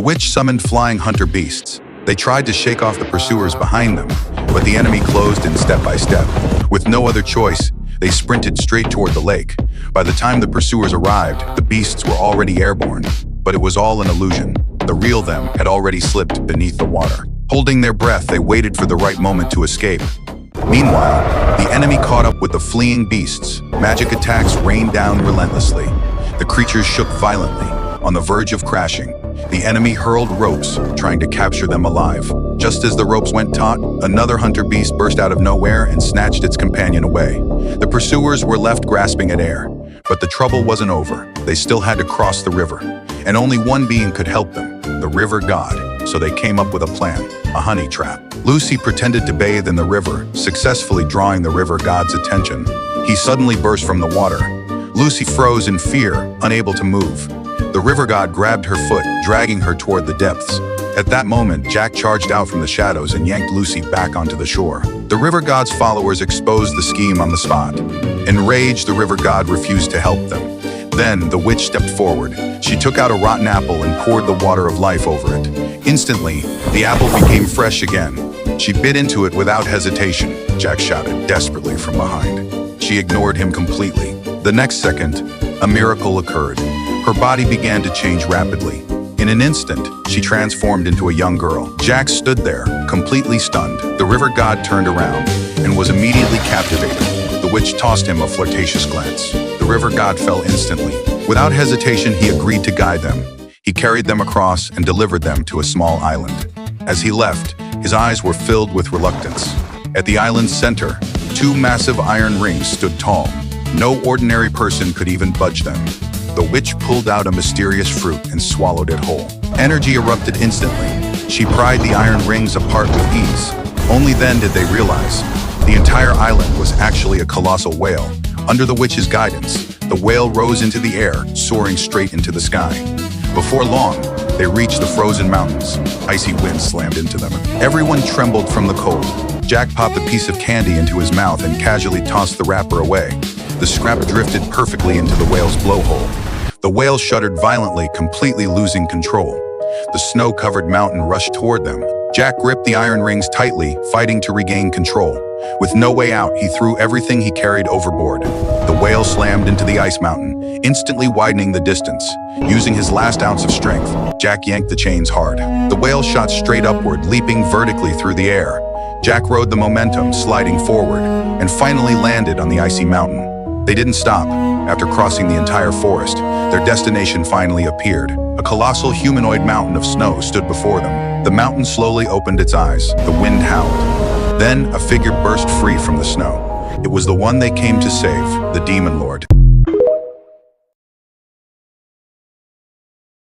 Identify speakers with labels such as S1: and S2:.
S1: witch summoned flying hunter beasts. They tried to shake off the pursuers behind them, but the enemy closed in step by step. With no other choice, they sprinted straight toward the lake. By the time the pursuers arrived, the beasts were already airborne. But it was all an illusion. The real them had already slipped beneath the water. Holding their breath, they waited for the right moment to escape. Meanwhile, the enemy caught up with the fleeing beasts. Magic attacks rained down relentlessly. The creatures shook violently, on the verge of crashing. The enemy hurled ropes, trying to capture them alive. Just as the ropes went taut, another hunter beast burst out of nowhere and snatched its companion away. The pursuers were left grasping at air. But the trouble wasn't over. They still had to cross the river. And only one being could help them, the river god. So they came up with a plan, a honey trap. Lucy pretended to bathe in the river, successfully drawing the river god's attention. He suddenly burst from the water. Lucy froze in fear, unable to move. The river god grabbed her foot, dragging her toward the depths. At that moment, Jack charged out from the shadows and yanked Lucy back onto the shore. The river god's followers exposed the scheme on the spot. Enraged, the river god refused to help them. Then, the witch stepped forward. She took out a rotten apple and poured the water of life over it. Instantly, the apple became fresh again. She bit into it without hesitation, Jack shouted desperately from behind. She ignored him completely. The next second, a miracle occurred. Her body began to change rapidly. In an instant, she transformed into a young girl. Jack stood there, completely stunned. The river god turned around and was immediately captivated. The witch tossed him a flirtatious glance. The river god fell instantly. Without hesitation, he agreed to guide them. He carried them across and delivered them to a small island. As he left, his eyes were filled with reluctance. At the island's center, two massive iron rings stood tall. No ordinary person could even budge them. The witch pulled out a mysterious fruit and swallowed it whole. Energy erupted instantly. She pried the iron rings apart with ease. Only then did they realize the entire island was actually a colossal whale. Under the witch's guidance, the whale rose into the air, soaring straight into the sky. Before long, they reached the frozen mountains. Icy winds slammed into them. Everyone trembled from the cold. Jack popped a piece of candy into his mouth and casually tossed the wrapper away. The scrap drifted perfectly into the whale's blowhole. The whale shuddered violently, completely losing control. The snow-covered mountain rushed toward them. Jack gripped the iron rings tightly, fighting to regain control. With no way out, he threw everything he carried overboard. The whale slammed into the ice mountain, instantly widening the distance. Using his last ounce of strength, Jack yanked the chains hard. The whale shot straight upward, leaping vertically through the air. Jack rode the momentum, sliding forward, and finally landed on the icy mountain. They didn't stop. After crossing the entire forest, their destination finally appeared. A colossal humanoid mountain of snow stood before them. The mountain slowly opened its eyes. The wind howled. Then, a figure burst free from the snow. It was the one they came to save, the Demon Lord.